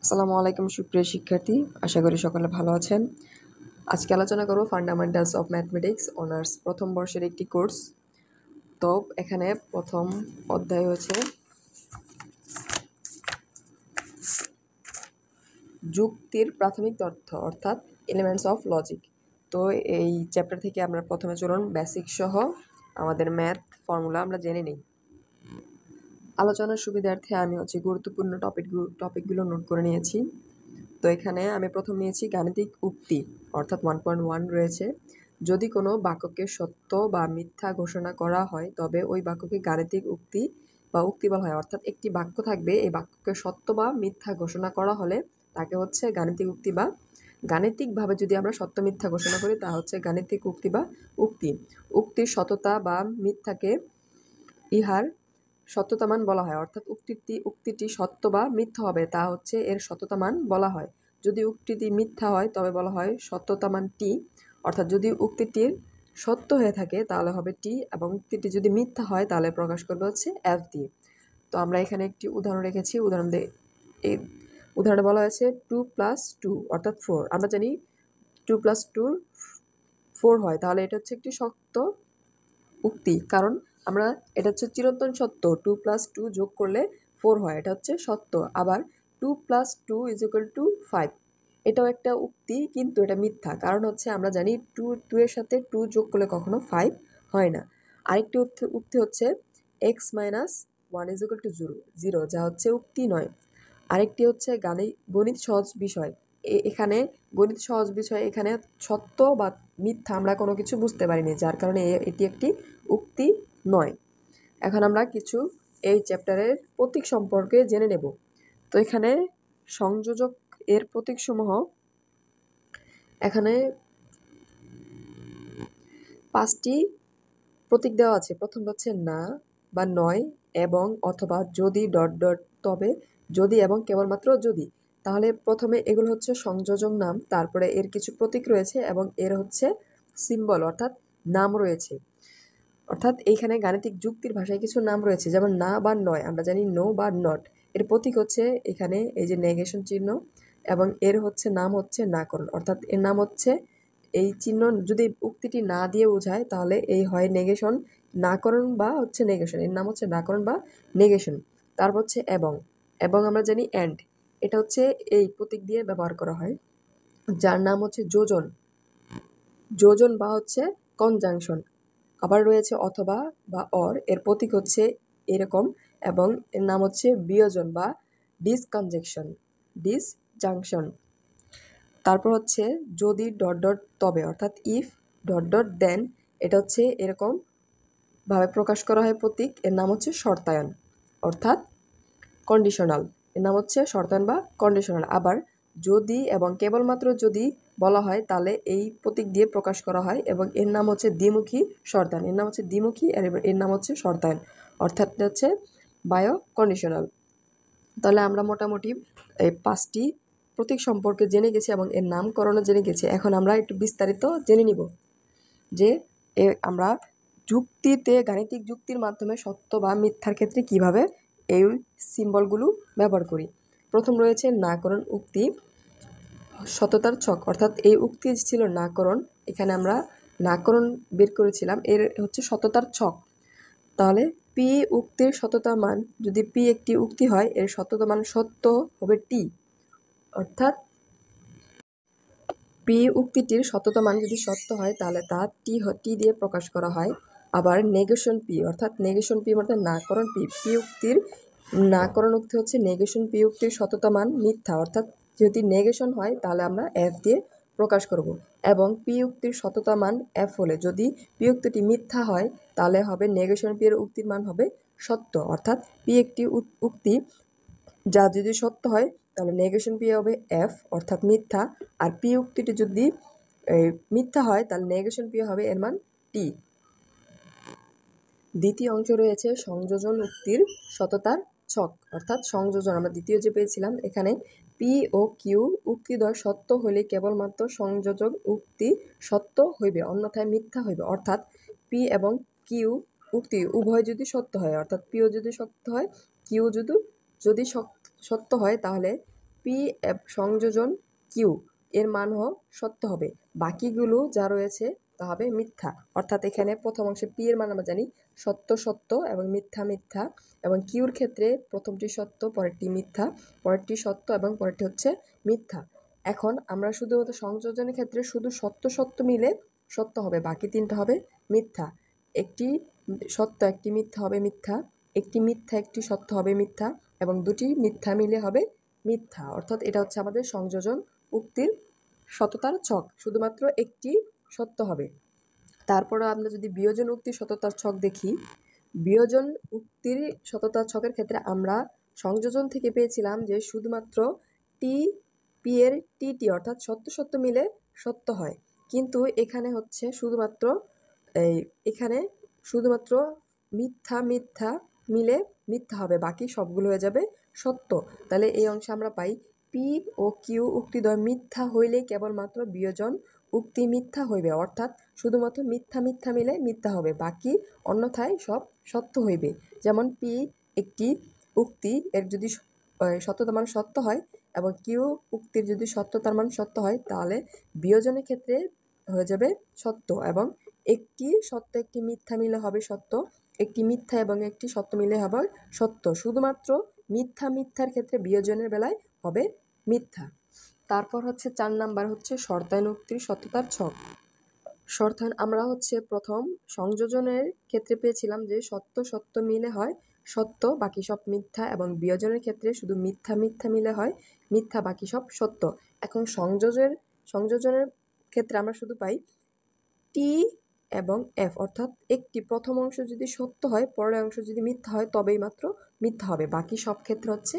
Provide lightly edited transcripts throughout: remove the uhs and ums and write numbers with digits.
আসসালামু আলাইকুম সুপ্রিয় শিক্ষার্থী, আশা করি সকলে ভালো আছেন। আজকে আলোচনা করব ফান্ডামেন্টালস অফ ম্যাথমেটিক্স অনার্স প্রথম বর্ষের একটি কোর্স। তো এখানে প্রথম অধ্যায় হচ্ছে যুক্তির প্রাথমিক তথ্য অর্থাৎ এলিমেন্টস অফ লজিক। তো এই চ্যাপ্টার থেকে আমরা প্রথমে চলুন বেসিক সহ আমাদের ম্যাথ ফর্মুলা আমরা জেনে নিই। আলোচনার সুবিধার্থে আমি গুরুত্বপূর্ণ টপিকগুলো নোট করে নিয়েছি। তো এখানে আমি প্রথম নিয়েছি গাণিতিক উক্তি অর্থাৎ 1.1 রয়েছে। যদি কোনো বাক্যকে সত্য বা মিথ্যা ঘোষণা করা হয় তবে ওই বাক্যকে গাণিতিক উক্তি বা উক্তি বলা হয়। অর্থাৎ একটি বাক্য থাকবে, এই বাক্যকে সত্য বা মিথ্যা ঘোষণা করা হলে তাকে হচ্ছে গাণিতিক উক্তি বা গাণিতিকভাবে যদি আমরা সত্য মিথ্যা ঘোষণা করি তা হচ্ছে গাণিতিক উক্তি বা উক্তি। উক্তির সততা বা মিথ্যাকে ইহার সত্যতা মান বলা হয়। অর্থাৎ উক্তিটি সত্য বা মিথ্যা হবে তা হচ্ছে এর সত্যতা মান বলা হয়। যদি উক্তিটি মিথ্যা হয় তবে বলা হয় সত্যতা মান টি। অর্থাৎ যদি উক্তিটির সত্য হয়ে থাকে তাহলে হবে টি এবং উক্তিটি যদি মিথ্যা হয় তাহলে প্রকাশ করবে হচ্ছে এফ দিয়ে। তো আমরা এখানে একটি উদাহরণ রেখেছি। এই উদাহরণে বলা হয়েছে 2+2 অর্থাৎ 4। আমরা জানি 2+2 4 হয়, তাহলে এটা হচ্ছে একটি সত্য উক্তি, কারণ আমরা এটা হচ্ছে চিরন্তন সত্য। 2+2 যোগ করলে 4 হয়, এটা হচ্ছে সত্য। আবার 2+2 = 5, এটাও একটা উক্তি, কিন্তু এটা মিথ্যা, কারণ হচ্ছে আমরা জানি 2 এর সাথে 2 যোগ করলে কখনো 5 হয় না। আরেকটি উক্তি হচ্ছে x-1 = 0, যা হচ্ছে উক্তি নয়। আরেকটি হচ্ছে গণিত সহজ বিষয়। এখানে গণিত সহজ বিষয়, এখানে সত্য বা মিথ্যা আমরা কোনো কিছু বুঝতে পারিনি, যার কারণে এটি একটি উক্তি নয়। এখন আমরা কিছু এই চ্যাপ্টারের প্রতীক সম্পর্কে জেনে নেব। তো এখানে সংযোজক এর প্রতীকসমূহ এখানে 5টি প্রতীক দেওয়া আছে। প্রথম হচ্ছে না বা নয়, এবং, অথবা, যদি, তবে, যদি এবং কেবলমাত্র যদি। তাহলে প্রথমে এগুলো হচ্ছে সংযোজক নাম, তারপরে এর কিছু প্রতীক রয়েছে এবং এর হচ্ছে সিম্বল অর্থাৎ নাম রয়েছে। অর্থাৎ এইখানে গাণিতিক যুক্তির ভাষায় কিছু নাম রয়েছে, যেমন না বা নয়, আমরা জানি নো বা নট। এর প্রতীক হচ্ছে এখানে এই যে নেগেশন চিহ্ন, এবং এর হচ্ছে নাম হচ্ছে নাকরণ। অর্থাৎ এর নাম হচ্ছে এই চিহ্ন যদি উক্তিটি না দিয়ে বোঝায় তাহলে এই হয় নেগেশন, নাকরণ বা হচ্ছে নেগেশন। এর নাম হচ্ছে নাকরণ বা নেগেশন। তারপর হচ্ছে এবং, আমরা জানি অ্যান্ড, এটা হচ্ছে এই প্রতীক দিয়ে ব্যবহার করা হয়, যার নাম হচ্ছে যোজন, বা হচ্ছে কনজাংশন। আবার রয়েছে অথবা বা অর, এর প্রতীক হচ্ছে এরকম, এবং এর নাম হচ্ছে বিয়োজন বা ডিসজাংশন। তারপর হচ্ছে যদি তবে, অর্থাৎ ইফ দেন, এটা হচ্ছে এরকম ভাবে প্রকাশ করা হয় প্রতীক, এর নাম হচ্ছে শর্তায়ন অর্থাৎ কন্ডিশনাল। এর নাম হচ্ছে শর্তায়ন বা কন্ডিশনাল। আবার যদি এবং কেবলমাত্র যদি বলা হয় তাহলে এই প্রতীক দিয়ে প্রকাশ করা হয়, এবং এর নাম হচ্ছে দ্বিমুখী শর্তায়ন। এর নাম হচ্ছে দ্বিমুখী, এর নাম হচ্ছে শর্তায়ন, অর্থাৎ এটা হচ্ছে বায়ো কন্ডিশনাল। তাহলে আমরা মোটামুটি এই 5টি প্রতীক সম্পর্কে জেনে গেছি এবং এর নামকরণও জেনে গেছি। এখন আমরা একটু বিস্তারিত জেনে নিব যে আমরা গাণিতিক যুক্তির মাধ্যমে সত্য বা মিথ্যার ক্ষেত্রে কিভাবে এই সিম্বলগুলো ব্যবহার করি। প্রথম রয়েছে নাকরণ উক্তি, সততার ছক। অর্থাৎ এই উক্তি ছিল নাকরণ, এখানে আমরা নাকরণ বের করেছিলাম, এর হচ্ছে সততার ছক। তাহলে পি উক্তির সততা মান, যদি পি একটি উক্তি হয় এর সততা মান সত্য হবে টি। অর্থাৎ পি উক্তিটির সততা মান যদি সত্য হয় তাহলে তা টি দিয়ে প্রকাশ করা হয়। আবার নেগেশন পি, অর্থাৎ নেগেশন পি মানে নাকরণ পি, উক্তির নাকরণ উক্তি হচ্ছে নেগেশন পি উক্তির সততা মান মিথ্যা, অর্থাৎ যদি নেগেশন হয় তাহলে আমরা এফ দিয়ে প্রকাশ করব। এবং পি উক্তির সততা মান এফ হলে, যদি পি উক্তিটি মিথ্যা হয় তাহলে হবে নেগেশন পি এর উক্তির মান হবে সত্য। অর্থাৎ পি একটি উক্তি যা যদি সত্য হয় তাহলে নেগেশন পি হবে এফ অর্থাৎ মিথ্যা, আর পি উক্তিটি যদি মিথ্যা হয় তাহলে নেগেশন পি হবে এর মান টি। দ্বিতীয় অংশ রয়েছে সংযোজন উক্তির সততার ছক। অর্থাৎ সংযোজন আমরা দ্বিতীয় যে পেয়েছিলাম, এখানে পি ও কিউ উক্তিদ্বয় সত্য হইলে কেবলমাত্র সংযোজক উক্তি সত্য হইবে, অন্যথায় মিথ্যা হইবে। অর্থাৎ পি এবং কিউ উক্তি উভয় যদি সত্য হয়, অর্থাৎ পিও যদি সত্য হয়, কিউ যদি সত্য হয়, তাহলে পি সংযোজন কিউ এর মান সত্য হবে, বাকিগুলো যা রয়েছে তা হবে মিথ্যা। অর্থাৎ এখানে প্রথম অংশে পি এর মান আমরা জানি সত্য সত্য এবং মিথ্যা মিথ্যা, এবং কিউর ক্ষেত্রে প্রথমটি সত্য, পরেরটি মিথ্যা, পরেরটি সত্য এবং পরেরটি হচ্ছে মিথ্যা। এখন আমরা শুধুমাত্র সংযোজনের ক্ষেত্রে শুধু সত্য সত্য মিলে সত্য হবে, বাকি তিনটা হবে মিথ্যা। একটি সত্য একটি মিথ্যা হবে মিথ্যা, একটি মিথ্যা একটি সত্য হবে মিথ্যা, এবং দুটি মিথ্যা মিলে হবে মিথ্যা। অর্থাৎ এটা হচ্ছে আমাদের সংযোজন উক্তির সততার ছক, শুধুমাত্র একটি সত্য হবে। তারপরে আমরা যদি বিয়োজন উক্তির সততার ছক দেখি, বিয়োজন উক্তির সততার ছকের ক্ষেত্রে আমরা সংযোজন থেকে পেয়েছিলাম যে শুধুমাত্র টি পি এর টি অর্থাৎ সত্য সত্য মিলে সত্য হয়, কিন্তু এখানে হচ্ছে শুধুমাত্র এখানে শুধুমাত্র মিথ্যা মিথ্যা মিলে মিথ্যা হবে, বাকি সবগুলো হয়ে যাবে সত্য। তাহলে এই অংশে আমরা পাই পি ও কিউ উক্তিদ্বয় মিথ্যা হইলেই কেবলমাত্র বিয়োজন উক্তি মিথ্যা হইবে, অর্থাৎ শুধুমাত্র মিথ্যা মিথ্যা মিলে মিথ্যা হবে, বাকি অন্যথায় সব সত্য হইবে। যেমন পি একটি উক্তি, এর যদি সত্যতার মান সত্য হয় এবং কিউ উক্তির যদি সত্যতার মান সত্য হয়, তাহলে বিয়োজনের ক্ষেত্রে হয়ে যাবে সত্য, এবং একটি সত্য একটি মিথ্যা মিলে হবে সত্য, একটি মিথ্যা এবং একটি সত্য মিলে হবে সত্য। শুধুমাত্র মিথ্যা মিথ্যার ক্ষেত্রে বিয়োজনের বেলায় হবে মিথ্যা। তারপর হচ্ছে 4 নাম্বার হচ্ছে শর্তায়ন উক্তির সত্যতার ছক। শর্তায়ন আমরা হচ্ছে প্রথম সংযোজনের ক্ষেত্রে পেয়েছিলাম যে সত্য সত্য মিলে হয় সত্য, বাকি সব মিথ্যা, এবং বিয়োজনের ক্ষেত্রে শুধু মিথ্যা মিথ্যা মিলে হয় মিথ্যা, বাকি সব সত্য। এখন সংযোজনের ক্ষেত্রে আমরা শুধু পাই টি এবং এফ, অর্থাৎ একটি প্রথম অংশ যদি সত্য হয় পরের অংশ যদি মিথ্যা হয় তবেই মাত্র মিথ্যা হবে, বাকি সব ক্ষেত্রে হচ্ছে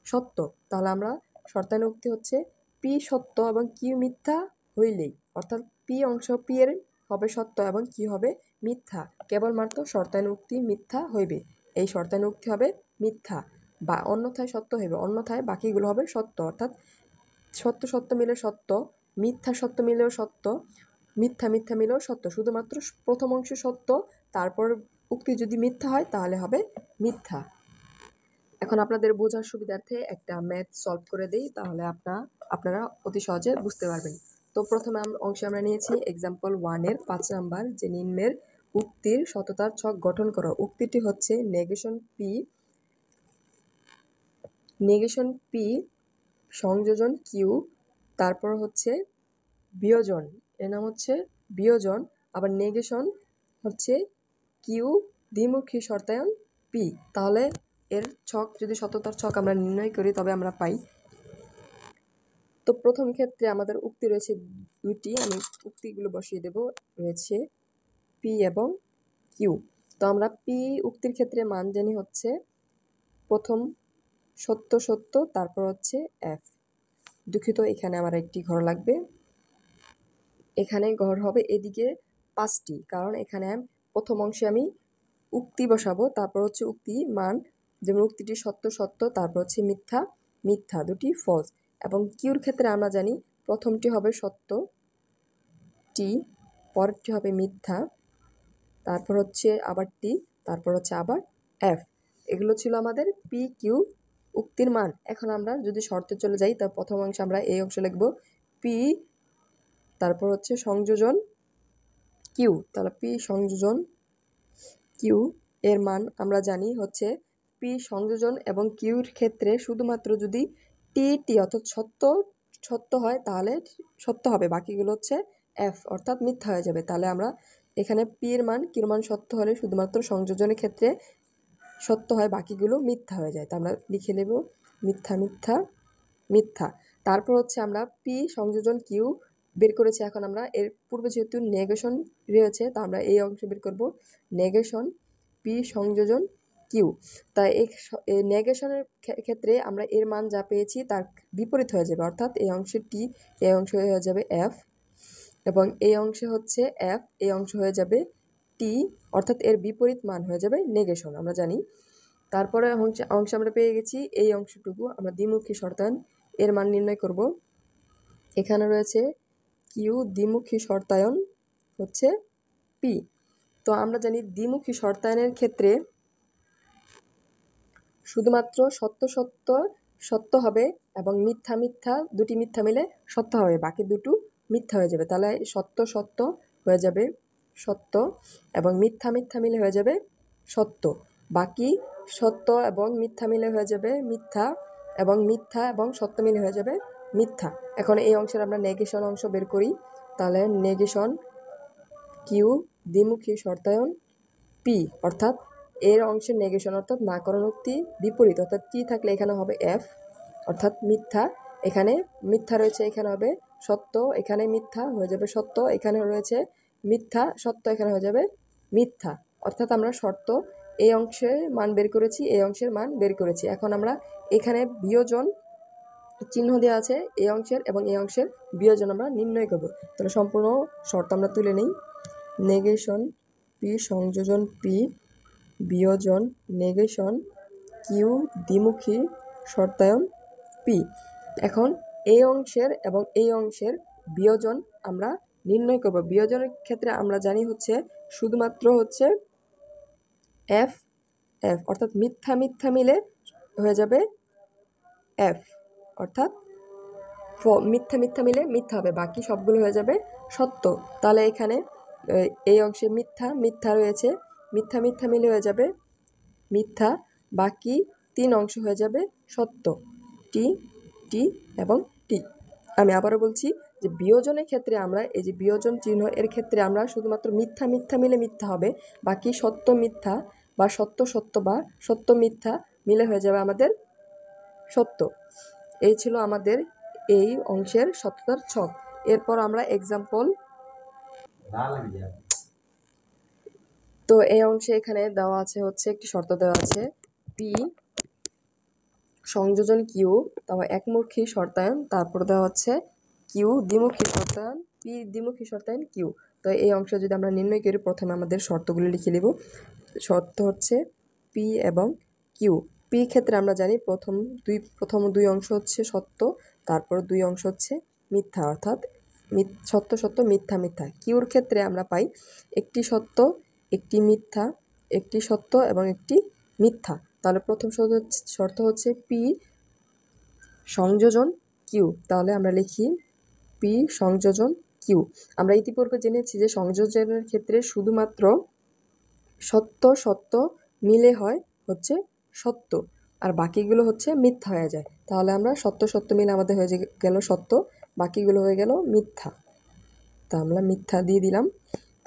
সত্য। তাহলে আমরা শর্তায়ন উক্তি হচ্ছে পি সত্য এবং কিউ মিথ্যা হইলেই, অর্থাৎ পি অংশ পি এর হবে সত্য এবং কিউ হবে মিথ্যা, কেবলমাত্র শর্তায়ন উক্তি মিথ্যা হইবে, এই শর্তায়ন উক্তি হবে মিথ্যা, বা অন্যথায় সত্য হইবে, অন্যথায় বাকিগুলো হবে সত্য। অর্থাৎ সত্য সত্য মিলে সত্য, মিথ্যা সত্য মিলেও সত্য, মিথ্যা মিথ্যা মিলেও সত্য, শুধুমাত্র প্রথম অংশ সত্য, তারপর উক্তি যদি মিথ্যা হয় তাহলে হবে মিথ্যা। এখন আপনাদের বোঝার সুবিধার্থে একটা ম্যাথ সলভ করে দিই, তাহলে আপনারা অতি সহজে বুঝতে পারবেন। তো প্রথমে অংশে আমরা নিয়েছি এক্সাম্পল 1-এর 5 নাম্বার, যে নিম্নের উক্তির সততার ছক গঠন করো। উক্তিটি হচ্ছে নেগেশন পি সংযোজন কিউ, তারপর হচ্ছে বিয়োজন, এর নাম হচ্ছে বিয়োজন, আবার নেগেশন হচ্ছে কিউ দ্বিমুখী শর্তায়ন পি। তাহলে এর ছক যদি সততার ছক আমরা নির্ণয় করি তবে আমরা পাই। তো প্রথম ক্ষেত্রে আমাদের উক্তি রয়েছে দুইটি, আমি উক্তিগুলো বসিয়ে দেব, রয়েছে পি এবং কিউ। তো আমরা পি উক্তির ক্ষেত্রে মান জানি হচ্ছে প্রথম সত্য সত্য, তারপর হচ্ছে এফ। দুঃখিত, এখানে আমার একটি ঘর লাগবে, এখানে ঘর হবে এদিকে 5টি, কারণ এখানে প্রথম অংশে আমি উক্তি বসাবো, তারপর হচ্ছে উক্তি মান, যেমন উক্তিটি সত্য সত্য, তারপর হচ্ছে মিথ্যা মিথ্যা, দুটি ফলস। এবং কিউর ক্ষেত্রে আমরা জানি প্রথমটি হবে সত্য টি, পরেরটি হবে মিথ্যা, তারপর হচ্ছে আবার টি, তারপর হচ্ছে আবার এফ। এগুলো ছিল আমাদের পি কিউ উক্তির মান। এখন আমরা যদি শর্তে চলে যাই, তার প্রথম অংশে আমরা এই অংশ লিখব পি, তারপর হচ্ছে সংযোজন কিউ, তাহলে পি সংযোজন কিউ এর মান আমরা জানি হচ্ছে পি সংযোজন এবং কিউর ক্ষেত্রে শুধুমাত্র যদি টি অর্থাৎ সত্য সত্য হয় তাহলে সত্য হবে, বাকিগুলো হচ্ছে এফ অর্থাৎ মিথ্যা হয়ে যাবে। তাহলে আমরা এখানে পি এর মান কিউর মান সত্য হলে শুধুমাত্র সংযোজনের ক্ষেত্রে সত্য হয়, বাকিগুলো মিথ্যা হয়ে যায়। তা আমরা লিখে নেব মিথ্যা মিথ্যা মিথ্যা। তারপর হচ্ছে আমরা পি সংযোজন কিউ বের করেছি, এখন আমরা এর পূর্বে যেহেতু নেগেশন রয়েছে তা আমরা এই অংশ বের করব নেগেশন পি সংযোজন কিউ। তাই এই নেগেশনের ক্ষেত্রে আমরা এর মান যা পেয়েছি তার বিপরীত হয়ে যাবে, অর্থাৎ এই অংশে টি, এই অংশ হয়ে যাবে এফ, এবং এই অংশে হচ্ছে এফ, এই অংশ হয়ে যাবে টি, অর্থাৎ এর বিপরীত মান হয়ে যাবে নেগেশন, আমরা জানি। তারপরে অংশ আমরা পেয়ে গেছি এই অংশটুকু, আমরা দ্বিমুখী শর্তায়ন এর মান নির্ণয় করব। এখানে রয়েছে কিউ দ্বিমুখী শর্তায়ন হচ্ছে পি। তো আমরা জানি দ্বিমুখী শর্তায়নের ক্ষেত্রে শুধুমাত্র সত্য সত্য সত্য হবে এবং মিথ্যা মিথ্যা, দুটি মিথ্যা মিলে সত্য হবে, বাকি দুটো মিথ্যা হয়ে যাবে। তাহলে সত্য সত্য হয়ে যাবে সত্য এবং মিথ্যা মিথ্যা মিলে হয়ে যাবে সত্য, বাকি সত্য এবং মিথ্যা মিলে হয়ে যাবে মিথ্যা এবং মিথ্যা এবং সত্য মিলে হয়ে যাবে মিথ্যা। এখন এই অংশের আমরা নেগেশন অংশ বের করি। তাহলে নেগেশন কিউ দ্বিমুখী শর্তায়ন পি, অর্থাৎ এর অংশের নেগেশন অর্থাৎ নাকরণোক্তি বিপরীত, অর্থাৎ টি থাকলে এখানে হবে এফ, অর্থাৎ মিথ্যা, এখানে মিথ্যা রয়েছে, এখানে হবে সত্য, এখানে মিথ্যা হয়ে যাবে সত্য, এখানে রয়েছে মিথ্যা সত্য, এখানে হয়ে যাবে মিথ্যা। অর্থাৎ আমরা শর্ত এই অংশের মান বের করেছি, এই অংশের মান বের করেছি। এখন আমরা এখানে বিয়োজন চিহ্ন দেওয়া আছে এই অংশের এবং এই অংশের বিয়োজন আমরা নির্ণয় করব। তাহলে সম্পূর্ণ শর্ত আমরা তুলে নিই। নেগেশন পি সংযোজন পি বিয়োজন নেগেশন কিউ দ্বিমুখী শর্তায়ন পি। এখন এই অংশের এবং এই অংশের বিয়োজন আমরা নির্ণয় করব। বিয়োজনের ক্ষেত্রে আমরা জানি হচ্ছে শুধুমাত্র হচ্ছে এফ এফ, অর্থাৎ মিথ্যা মিথ্যা মিলে হয়ে যাবে এফ, অর্থাৎ মিথ্যা মিথ্যা মিলে মিথ্যা হবে, বাকি সবগুলো হয়ে যাবে সত্য। তাহলে এখানে এই অংশে মিথ্যা মিথ্যা রয়েছে, মিথ্যা মিথ্যা মিলে হয়ে যাবে মিথ্যা, বাকি 3 অংশ হয়ে যাবে সত্য, টি টি এবং টি। আমি আবারও বলছি যে বিয়োজনের ক্ষেত্রে আমরা এই যে বিয়োজন চিহ্ন এর ক্ষেত্রে আমরা শুধুমাত্র মিথ্যা মিথ্যা মিলে মিথ্যা হবে, বাকি সত্য মিথ্যা বা সত্য সত্য বা সত্য মিথ্যা মিলে হয়ে যাবে আমাদের সত্য। এই ছিল আমাদের এই অংশের সত্যতার ছক। এরপর আমরা এক্সাম্পল, তো এই অংশে এখানে দেওয়া আছে হচ্ছে একটি শর্ত দেওয়া আছে পি সংযোজন কিউ, তারপর একমুখী শর্তায়ন, তারপর দেওয়া হচ্ছে কিউ দ্বিমুখী শর্তায়ন পি দ্বিমুখী শর্তায়ন কিউ। তো এই অংশে যদি আমরা নির্ণয় করি, প্রথমে আমাদের শর্তগুলি লিখে নেব। শর্ত হচ্ছে পি এবং কিউ। পি ক্ষেত্রে আমরা জানি প্রথম দুই অংশ হচ্ছে সত্য, তারপর 2 অংশ হচ্ছে মিথ্যা, অর্থাৎ সত্য সত্য মিথ্যা মিথ্যা। কিউর ক্ষেত্রে আমরা পাই একটি সত্য একটি মিথ্যা, একটি সত্য এবং একটি মিথ্যা। তাহলে প্রথম শর্ত হচ্ছে পি সংযোজন কিউ। তাহলে আমরা লিখি পি সংযোজন কিউ। আমরা ইতিপূর্বে জেনেছি যে সংযোজনের ক্ষেত্রে শুধুমাত্র সত্য সত্য মিলে হয় হচ্ছে সত্য, আর বাকিগুলো হচ্ছে মিথ্যা হয়ে যায়। তাহলে আমরা সত্য সত্য মিলে আমাদের হয়ে গেল সত্য, বাকিগুলো হয়ে গেল মিথ্যা, তা আমরা মিথ্যা দিয়ে দিলাম।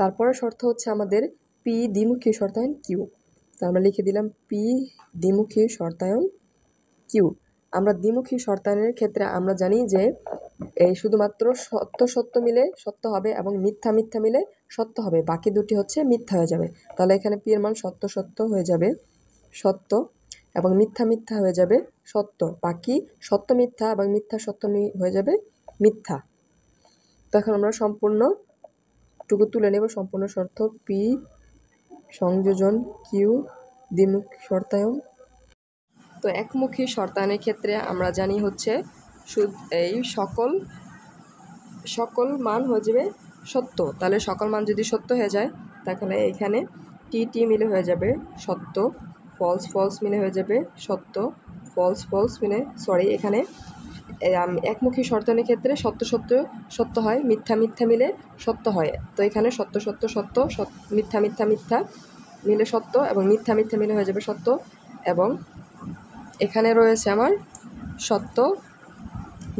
তারপরে শর্ত হচ্ছে আমাদের পি দ্বিমুখী শর্তায়ন কিউ। তা আমরা লিখে দিলাম পি দ্বিমুখী শর্তায়ন কিউ। আমরা দ্বিমুখী শর্তায়নের ক্ষেত্রে আমরা জানি যে এই শুধুমাত্র সত্য সত্য মিলে সত্য হবে এবং মিথ্যা মিথ্যা মিলে সত্য হবে, বাকি দুটি হচ্ছে মিথ্যা হয়ে যাবে। তাহলে এখানে পি এর মান সত্য সত্য হয়ে যাবে সত্য এবং মিথ্যা মিথ্যা হয়ে যাবে সত্য, বাকি সত্য মিথ্যা এবং মিথ্যা সত্য হয়ে যাবে মিথ্যা। তো এখন আমরা সম্পূর্ণটুকু তুলে নেব। সম্পূর্ণ শর্ত পি সংযোজন কিউ দ্বিমুখী শর্তায়ন। তো একমুখী শর্তায়নের ক্ষেত্রে আমরা জানি হচ্ছে এই সকল মান হয়ে যাবে সত্য। তাহলে সকল মান যদি সত্য হয়ে যায়, তাহলে এখানে টি টি মিলে হয়ে যাবে সত্য, ফলস ফলস মিলে হয়ে যাবে সত্য, ফলস ফলস মিলে এখানে একমুখী শর্তায়নের ক্ষেত্রে সত্য সত্য সত্য হয়, মিথ্যা মিথ্যা মিলে সত্য হয়। তো এখানে সত্য সত্য সত্য মিথ্যা মিথ্যা মিথ্যা মিলে সত্য এবং মিথ্যা মিথ্যা মিলে হয়ে যাবে সত্য, এবং এখানে রয়েছে আমার সত্য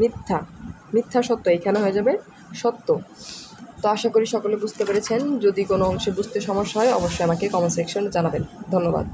মিথ্যা মিথ্যা সত্য, এখানে হয়ে যাবে সত্য। তো আশা করি সকলে বুঝতে পেরেছেন। যদি কোনো অংশে বুঝতে সমস্যা হয় অবশ্যই আমাকে কমেন্ট সেকশনে জানাবেন। ধন্যবাদ।